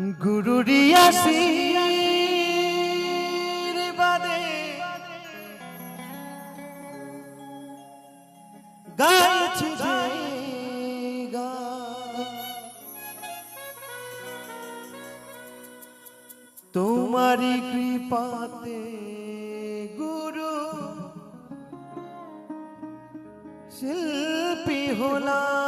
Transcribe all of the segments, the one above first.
গুরুরি আশীর্বাদে গাইছি যে গান, তোমারি কৃপাতে গুরু শিল্পী হলাম।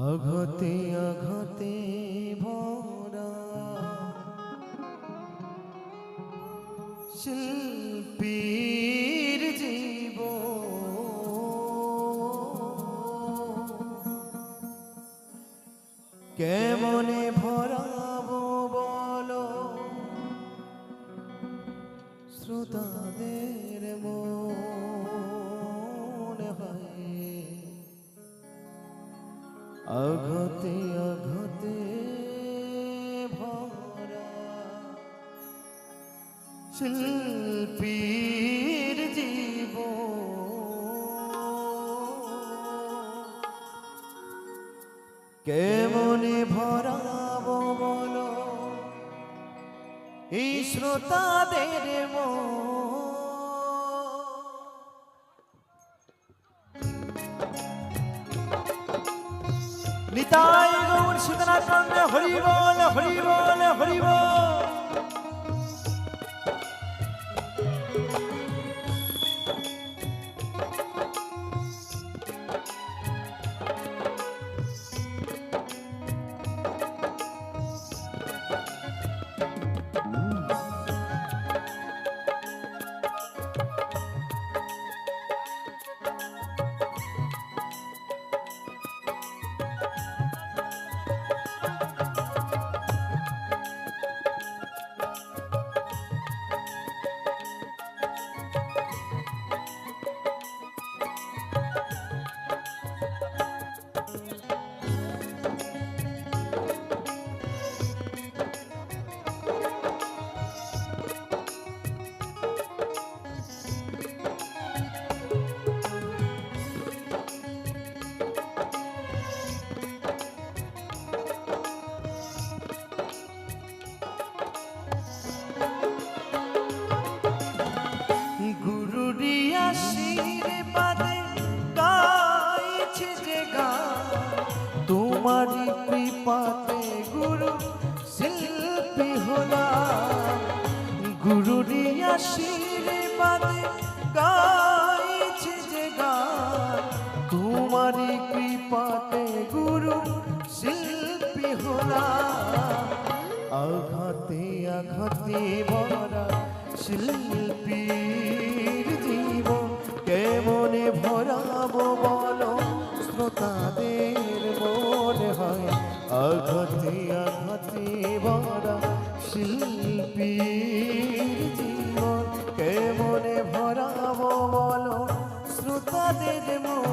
আঘাতে আঘাতে ভরা শিল্পীর জীবন, কেমনে ভরাবো বলো শ্রোতাদের মন হয়। আঘাতে আঘাতে ভরা শিল্পীর জীবন, কেমনে ভরাবো বলো এই শ্রোতাদের মন। নিতাই গৌর সীতানাথ চন্দ্র হরি বল হরি বল হরি বল। গুরুরি আশীর্বাদে গাইছি যে গান, তোমারি কৃপাতে গুরু শিল্পী হলাম। গুরুরি আশীর্বাদে গাইছি যে গান, তোমারি কৃপাতে গুরু শিল্পী হলাম। আঘাতে আঘাতে ভরা শিল্পীর জীবন, কেমনে ভরাবো বলো শ্রোতাদের মনে হয়। আঘাতে আঘাতে ভরা শিল্পীর জীবন, কেমনে ভরাবো বলো শ্রোতাদের মন।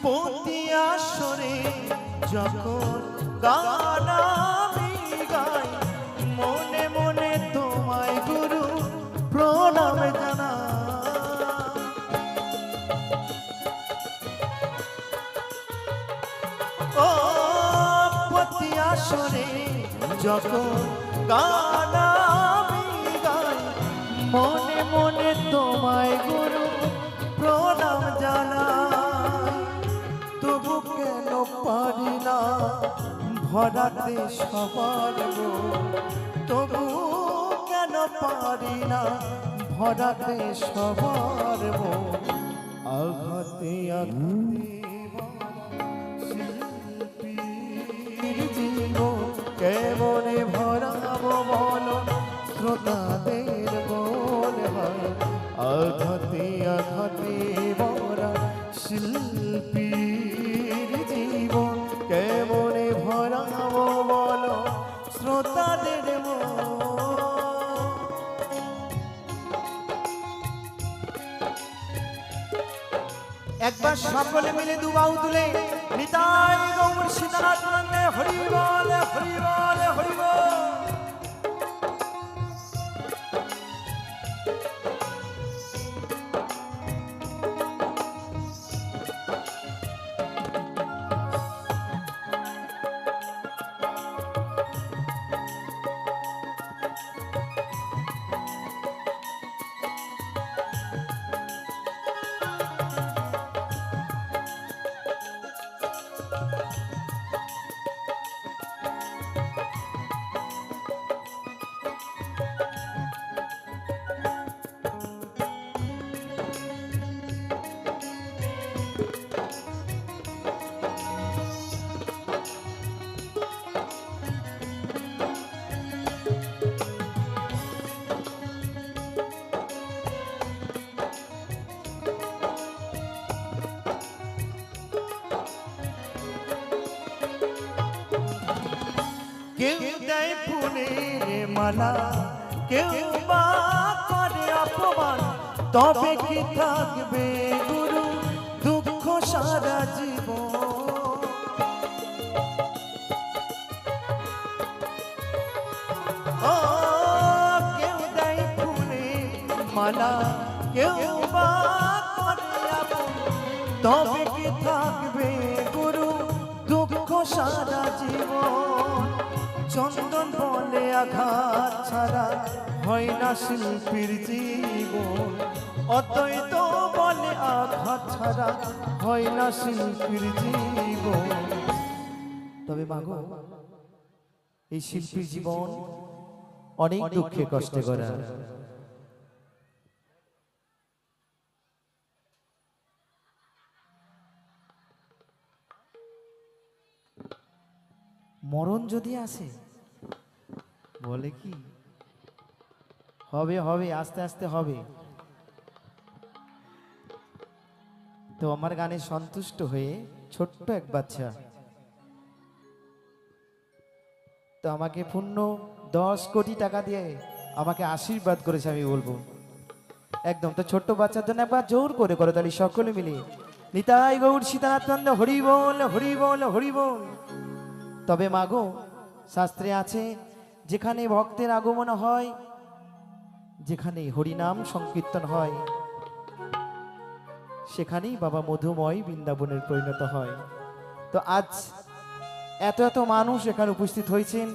পতি আসরে যখন গান আমি গাই, মনে মনে তোমায় গুরু প্রণাম জানাই। ও আসরে যখন গান আমি গাই, মনে মনে তোমায় গুরু প্রণাম জানাই। তবু কেন পারি না ভরাতে সবার মন, তবু কেন পারি না ভরাতে সবার মন। আঘাতে আঘাতে শিল্পীর জীবন কেমনে ভরাবো বলো শ্রোতাদের মনে হয়। আঘাতে আঘাতে ভরা শিল্পীর জীবন কেমনে ভরাবো বলো শ্রোতাদের মন। একবার সকলে মিলে দুবাহু তুলে নিতাই গৌর সীতানাথ নন্দে হরি বল হরি বল হরি বল। কেউ দেয় ফুলের মালা, কেউ বা করে অপমান, তবে কি থাকবে গুরু দুঃখ সারা জীবন। ও কেউ দেয় ফুলের মালা, কেউ বা করে অপমান, তবে কি থাকবে গুরু দুঃখ সারা জীবন। চন্দন বলে আঘাত ছাড়া হয় না শিল্পীর জীবন, অদ্বৈত বলে আঘাত ছাড়া হয় না শিল্পীর জীবন। তবে মাগো এই শিল্পীর জীবন অনেক দুঃখে কষ্টে করা। মরণ যদি আসে বলে কি হবে হবে আস্তে আস্তে হবে। তো আমার গানে সন্তুষ্ট হয়ে ছোট্ট এক বাচ্চা তো আমাকে পূর্ণ 10 কোটি টাকা দিয়ে আমাকে আশীর্বাদ করেছে, আমি বলবো একদম। তো ছোট্ট বাচ্চার জন্য একবার জোর করে করো তাহলে সকলে মিলে নিতাই গৌর সীতানাথ নন্দে হরি বল হরি বল হরি বল। তবে মাগো শাস্ত্রে আছে যেখানে ভক্তের আগমন হয়, যেখানে হরিনাম সংকীর্তন হয়, সেখানেই বাবা মধুময় বৃন্দাবনের পরিণত হয়। তো আজ এত এত মানুষ এখানে উপস্থিত হয়েছেন,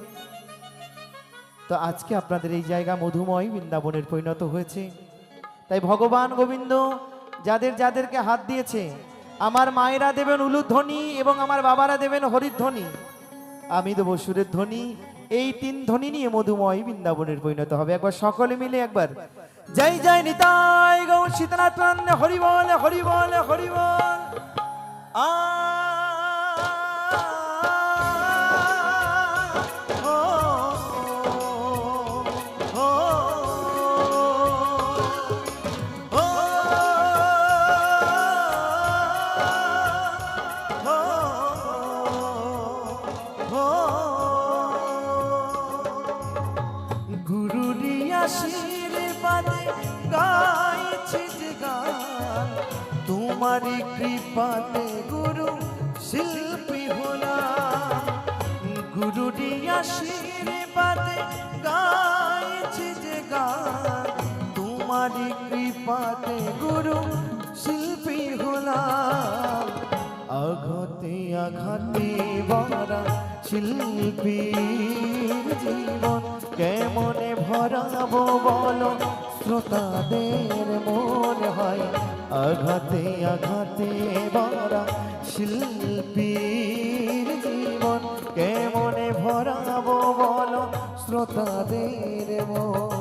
তো আজকে আপনাদের এই জায়গা মধুময় বৃন্দাবনের পরিণত হয়েছে। তাই ভগবান গোবিন্দ যাদের যাদেরকে হাত দিয়েছে, আমার মায়েরা দেবেন উলুধ্বনি এবং আমার বাবারা দেবেন হরিধ্বনি, আমি দেবো সুরের ধ্বনি। এই 3 ধ্বনি নিয়ে মধুময় বৃন্দাবনের পরিণত হবে। একবার সকলে মিলে একবার জয় জয় নিতাই গৌর সীতানাথ নন্দে হরি বল হরি বল হরি বল। আ আশীর্বাদে গাইছি যে গান, তোমারই কৃপাতে গুরু শিল্পী হলাম। গুরুরি আশীর্বাদে গাইছি যে গান, তোমারই কৃপাতে গুরু শিল্পী হলাম। আঘাতে আঘাতে ভরা শিল্পীর জীবন কেমনে ভরাবো বলো, শ্রোতাদের মন হয় আঘাতে আঘাতে ভরা। শিল্পীর জীবন কেমনে ভরাবো বলো, শ্রোতাদের মন।